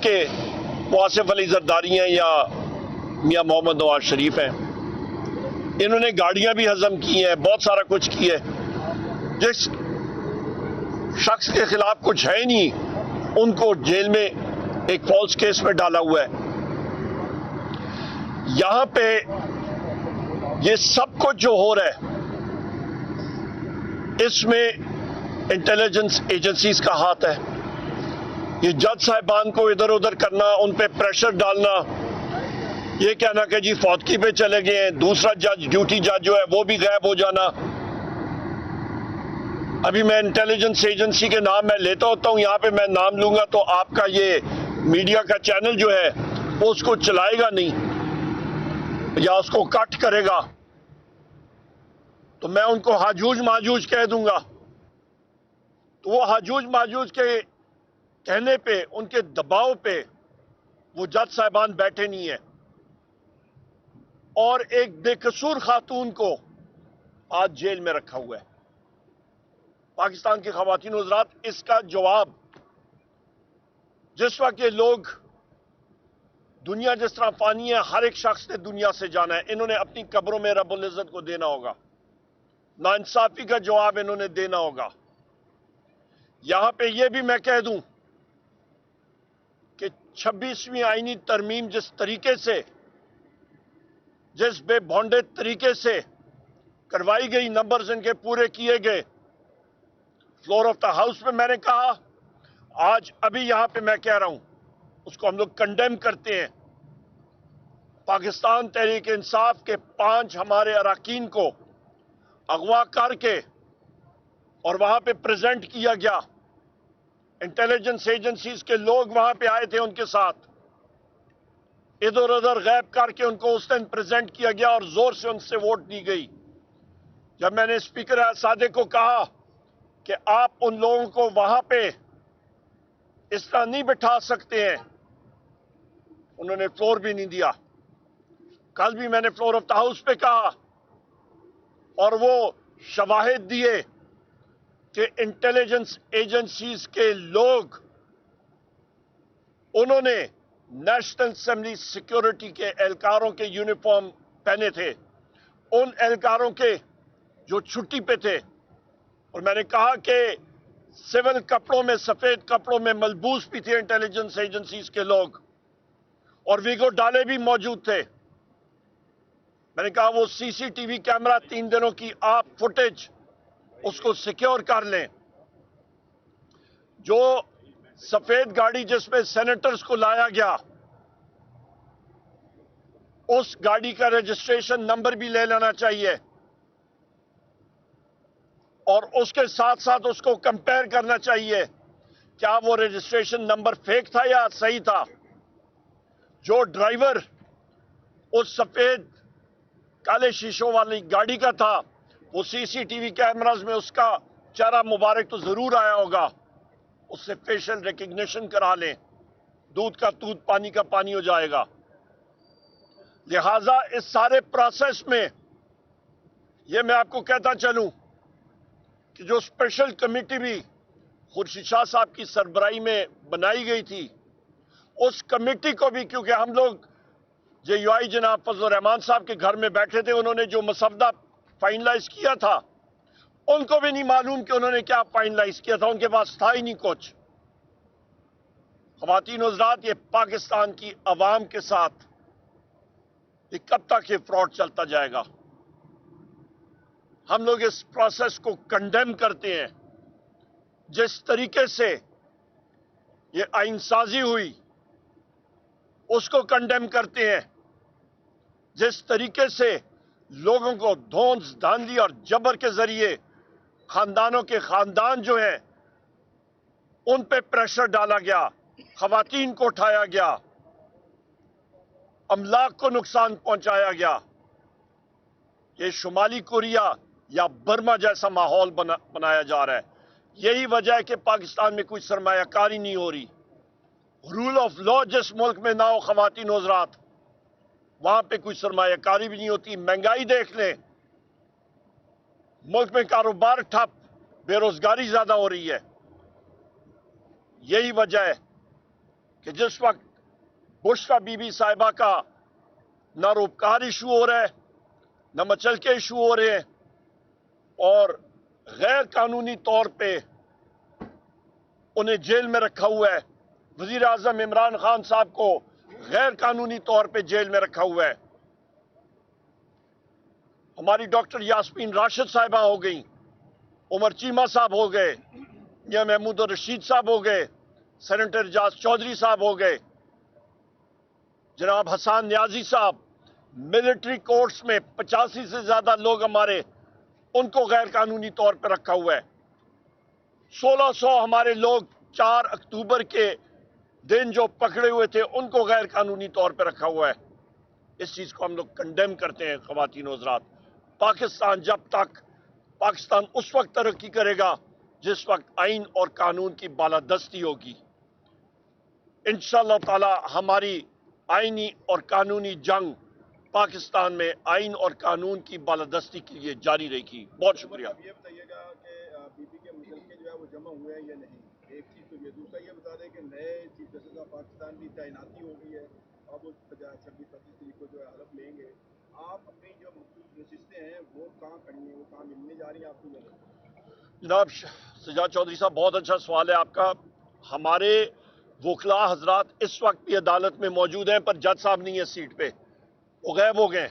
کہ وہ آصف علی زرداری ہیں یا میاں محمد نواز شریف ہیں، انہوں نے گاڑیاں بھی ہضم کی ہیں، بہت سارا کچھ کیا ہے۔ جس شخص کے خلاف کچھ ہے نہیں، ان کو جیل میں ایک فالس کیس میں ڈالا ہوا ہے۔ یہاں پہ یہ سب کچھ جو ہو رہا ہے، اس میں انٹیلیجنس ایجنسیز کا ہاتھ ہے۔ یہ جج صاحبان کو ادھر ادھر کرنا، ان پہ پریشر ڈالنا، یہ کہنا کہ جی فوتگی پہ چلے گئے ہیں، دوسرا جج ڈیوٹی جج جو ہے وہ بھی غائب ہو جانا۔ ابھی میں انٹیلیجنس ایجنسی کے نام میں لیتا ہوتا ہوں، یہاں پہ میں نام لوں گا تو آپ کا یہ میڈیا کا چینل جو ہے وہ اس کو چلائے گا نہیں یا اس کو کٹ کرے گا، تو میں ان کو ہاجوج ماجوج کہہ دوں گا۔ تو وہ ہاجوج ماجوج کے کہنے پہ، ان کے دباؤ پہ وہ جج صاحبان بیٹھے نہیں ہیں، اور ایک بے قصور خاتون کو آج جیل میں رکھا ہوا ہے۔ پاکستان کی خواتین و حضرات، اس کا جواب جس وقت یہ لوگ، دنیا جس طرح فانی ہے، ہر ایک شخص نے دنیا سے جانا ہے، انہوں نے اپنی قبروں میں رب العزت کو دینا ہوگا، ناانصافی کا جواب انہوں نے دینا ہوگا۔ یہاں پہ یہ بھی میں کہہ دوں کہ 26ویں آئینی ترمیم جس طریقے سے، جس بے بھونڈے طریقے سے کروائی گئی، نمبرز ان کے پورے کیے گئے، فلور آف دا ہاؤس میں میں نے کہا، آج ابھی یہاں پہ میں کہہ رہا ہوں، اس کو ہم لوگ کنڈیم کرتے ہیں۔ پاکستان تحریک انصاف کے 5 ہمارے اراکین کو اغوا کر کے اور وہاں پہ پریزنٹ کیا گیا، انٹیلیجنس ایجنسیز کے لوگ وہاں پہ آئے تھے، ان کے ساتھ ادھر ادھر غائب کر کے ان کو اس دن پریزنٹ کیا گیا اور زور سے ان سے ووٹ دی گئی۔ جب میں نے اسپیکر صادق کو کہا کہ آپ ان لوگوں کو وہاں پہ اس طرح نہیں بٹھا سکتے ہیں، انہوں نے فلور بھی نہیں دیا۔ کل بھی میں نے فلور آف دا ہاؤس پہ کہا اور وہ شواہد دیے کہ انٹیلیجنس ایجنسیز کے لوگ، انہوں نے نیشنل اسمبلی سیکیورٹی کے اہلکاروں کے یونیفارم پہنے تھے، ان اہلکاروں کے جو چھٹی پہ تھے، اور میں نے کہا کہ سول کپڑوں میں، سفید کپڑوں میں ملبوس بھی تھے انٹیلیجنس ایجنسیز کے لوگ، اور ویگو ڈالے بھی موجود تھے۔ میں نے کہا وہ سی سی ٹی وی کیمرہ 3 دنوں کی آپ فوٹیج اس کو سیکیور کر لیں۔ جو سفید گاڑی جس میں سینیٹرز کو لایا گیا، اس گاڑی کا رجسٹریشن نمبر بھی لے لینا چاہیے، اور اس کے ساتھ ساتھ اس کو کمپیئر کرنا چاہیے، کیا وہ رجسٹریشن نمبر فیک تھا یا صحیح تھا۔ جو ڈرائیور اس سفید کالے شیشوں والی گاڑی کا تھا، وہ سی سی ٹی وی کیمراز میں اس کا چہرہ مبارک تو ضرور آیا ہوگا، اس سے فیشل ریکگنیشن کرا لیں، دودھ کا دودھ پانی کا پانی ہو جائے گا۔ لہٰذا اس سارے پروسیس میں یہ میں آپ کو کہتا چلوں کہ جو اسپیشل کمیٹی بھی خورشید شاہ صاحب کی سربراہی میں بنائی گئی تھی، اس کمیٹی کو بھی، کیونکہ ہم لوگ جے یو آئی جناب فضل الرحمان صاحب کے گھر میں بیٹھے تھے، انہوں نے جو مسودہ فائنلائز کیا تھا، ان کو بھی نہیں معلوم کہ انہوں نے کیا فائنلائز کیا تھا، ان کے پاس تھا ہی نہیں کچھ۔ خواتین و حضرات، یہ پاکستان کی عوام کے ساتھ یہ کب تک یہ فراڈ چلتا جائے گا؟ ہم لوگ اس پروسیس کو کنڈیم کرتے ہیں۔ جس طریقے سے یہ آئین سازی ہوئی، اس کو کنڈیم کرتے ہیں۔ جس طریقے سے لوگوں کو دھونس دھاندلی اور جبر کے ذریعے خاندانوں کے خاندان جو ہیں ان پہ پریشر ڈالا گیا، خواتین کو اٹھایا گیا، املاک کو نقصان پہنچایا گیا، یہ شمالی کوریا یا برما جیسا ماحول بنایا جا رہا ہے۔ یہی وجہ ہے کہ پاکستان میں کوئی سرمایہ کاری نہیں ہو رہی۔ رول آف لا جس ملک میں نہ ہو خواتین و حضرات، وہاں پہ کوئی سرمایہ کاری بھی نہیں ہوتی۔ مہنگائی دیکھ لیں، ملک میں کاروبار ٹھپ، بے روزگاری زیادہ ہو رہی ہے۔ یہی وجہ ہے کہ جس وقت بشرا بی بی صاحبہ کا نہ روپکار ایشو ہو رہا ہے، نہ مچلکے ایشو ہو رہے ہیں، اور غیر قانونی طور پہ انہیں جیل میں رکھا ہوا ہے، وزیر اعظم عمران خان صاحب کو غیر قانونی طور پہ جیل میں رکھا ہوا ہے، ہماری ڈاکٹر یاسمین راشد صاحبہ ہو گئیں، عمر چیمہ صاحب ہو گئے، یا محمود الرشید صاحب ہو گئے، سینیٹر اجاز چودھری صاحب ہو گئے، جناب حسان نیازی صاحب، ملٹری کورٹس میں 85 سے زیادہ لوگ ہمارے، ان کو غیر قانونی طور پہ رکھا ہوا ہے۔ 1600 ہمارے لوگ 4 اکتوبر کے دن جو پکڑے ہوئے تھے ان کو غیر قانونی طور پہ رکھا ہوا ہے۔ اس چیز کو ہم لوگ کنڈیم کرتے ہیں خواتین و حضرات۔ پاکستان اس وقت ترقی کرے گا جس وقت آئین اور قانون کی بالادستی ہوگی۔ انشاءاللہ تعالی ہماری آئینی اور قانونی جنگ پاکستان میں آئین اور قانون کی بالادستی کے لیے جاری رہے گی۔ بہت شکریہ۔ یہ بتائیے گا کہ بی بی کے مشلکے جو ہے وہ جمع ہوئے ہیں یا نہیں، ایک چیز تو یہ، دوسرا یہ بتا دیں کہ نئے چیف جسٹس آف پاکستان کی تعیناتی ہو گئی ہے، اب وہ 26-25 تاریخ کو جو ہے حلف لیں گے، آپ اپنی جو مخصوص نشستیں ہیں وہ کہاں کھڑی ہیں، وہ کہاں ملنے جا رہی ہیں آپ کو؟ جناب سجاد چودھری صاحب، بہت اچھا سوال ہے آپ کا۔ ہمارے وکلاء حضرات اس وقت بھی عدالت میں موجود ہیں، پر جج صاحب نہیں ہے سیٹ پہ، وہ غائب ہو گئے،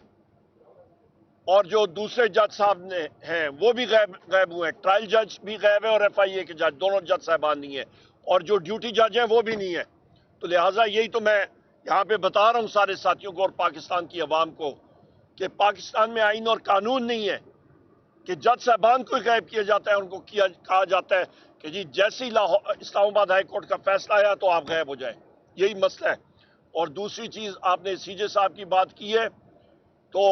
اور جو دوسرے جج صاحب ہیں وہ بھی غائب ہوئے ہیں۔ ٹرائل جج بھی غائب ہے اور ایف آئی اے کے جج، دونوں جج صاحبان نہیں ہیں، اور جو ڈیوٹی جج ہیں وہ بھی نہیں ہیں۔ تو لہٰذا یہی تو میں یہاں پہ بتا رہا ہوں سارے ساتھیوں کو اور پاکستان کی عوام کو کہ پاکستان میں آئین اور قانون نہیں ہے کہ جج صاحبان کو ہی غائب کیا جاتا ہے، ان کو کہا جاتا ہے کہ جی جیسے ہی اسلام آباد ہائی کورٹ کا فیصلہ آیا تو آپ غائب ہو جائیں۔ یہی مسئلہ ہے۔ اور دوسری چیز، آپ نے سی جے صاحب کی بات کی ہے، تو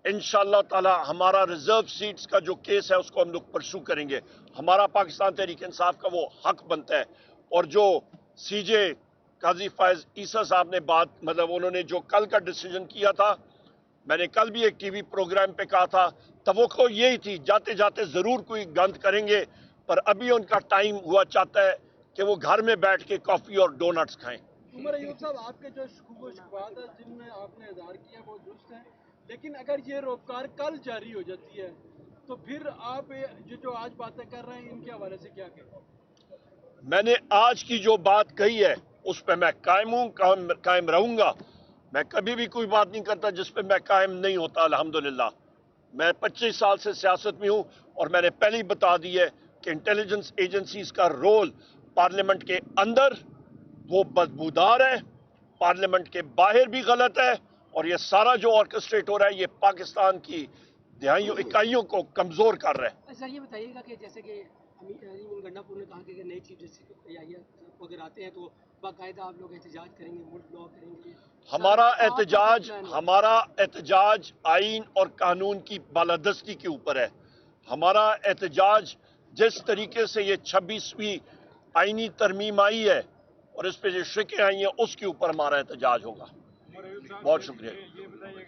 انشاءاللہ تعالی ہمارا ریزرو سیٹس کا جو کیس ہے اس کو ہم لوگ پرسو کریں گے۔ ہمارا پاکستان تحریک انصاف کا وہ حق بنتا ہے، اور جو سی جے قاضی فائز عیسیٰ صاحب نے انہوں نے جو کل کا ڈیسیجن کیا تھا، میں نے کل بھی ایک ٹی وی پروگرام پہ کہا تھا، توقع یہی تھی جاتے جاتے ضرور کوئی گند کریں گے، پر ابھی ان کا ٹائم ہوا چاہتا ہے کہ وہ گھر میں بیٹھ کے کافی اور ڈونٹس کھائیں۔ عمر ایوب صاحب، آپ کے جو شکوک و شبہات ہیں جن میں آپ نے اظہار کیا وہ درست ہیں، لیکن اگر یہ روزگار کل جاری ہو جاتی ہے تو پھر آپ جو آج باتیں کر رہے ہیں ان کے حوالے سے کیا کہیں؟ میں نے آج کی جو بات کہی ہے اس پہ میں قائم ہوں، قائم رہوں گا۔ میں کبھی بھی کوئی بات نہیں کرتا جس پہ میں قائم نہیں ہوتا، الحمدللہ۔ میں 25 سال سے سیاست میں ہوں، اور میں نے پہلے ہی بتا دی ہے کہ انٹیلیجنس ایجنسیز کا رول پارلیمنٹ کے اندر وہ بدبودار ہے، پارلیمنٹ کے باہر بھی غلط ہے، اور یہ سارا جو آرکسٹریٹ ہو رہا ہے یہ پاکستان کی دہائیوں اکائیوں کو کمزور کر رہا ہے۔ سر یہ بتائیے گا کہ جیسے کہ امین گنڈا پور نے کہا کہ نئے چیف جسٹس اگر آتے ہیں تو باقاعدہ آپ لوگ احتجاج کریں گے، ملک بلاک کریں گے۔ ہمارا احتجاج آئین اور قانون کی بالادستی کے اوپر ہے۔ ہمارا احتجاج جس طریقے سے یہ 26ویں آئینی ترمیم آئی ہے اور اس پہ جو شرکیں آئی ہیں اس کے اوپر ہمارا احتجاج ہوگا۔ بہت شکریہ۔ یہ بتائیے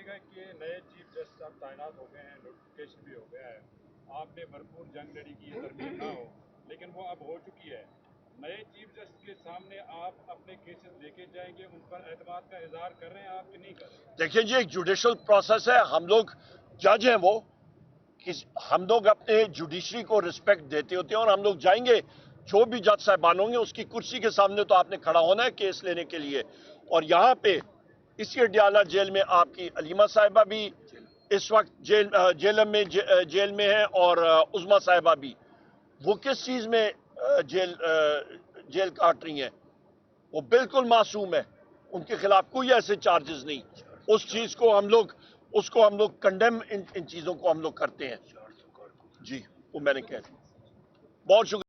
گا کہ نئے چیف جسٹس اب تعینات ہو گئے ہیں، نوٹیفکیشن بھی ہو گیا ہے، آپ نے بھرپور جنگ لڑی کی یہ ترمیم نہ ہو، لیکن وہ اب ہو چکی ہے، نئے چیف جسٹس کے سامنے آپ اپنے کیسز لے کے جائیں گے، ان پر اعتماد کا اظہار کر رہے ہیں آپ کہ نہیں کر رہے؟ دیکھیں جی، ایک جوڈیشل پروسیس ہے، ہم لوگ جج ہیں، ہم لوگ اپنے جوڈیشری کو رسپیکٹ دیتے ہوتے ہیں، اور ہم لوگ جائیں گے، جو بھی جج صاحبان ہوں گے اس کی کرسی کے سامنے تو آپ نے کھڑا ہونا ہے کیس لینے کے لیے۔ اور یہاں پہ اسی اڈیالہ جیل میں آپ کی علیمہ صاحبہ بھی اس وقت جیل میں ہیں، اور عظمیٰ صاحبہ بھی، وہ کس چیز میں جیل کاٹ رہی ہیں؟ وہ بالکل معصوم ہے، ان کے خلاف کوئی ایسے چارجز نہیں۔ اس چیز کو ہم لوگ کنڈیم ان چیزوں کو ہم لوگ کرتے ہیں۔ جی وہ میں نے کہا۔ بہت شکریہ۔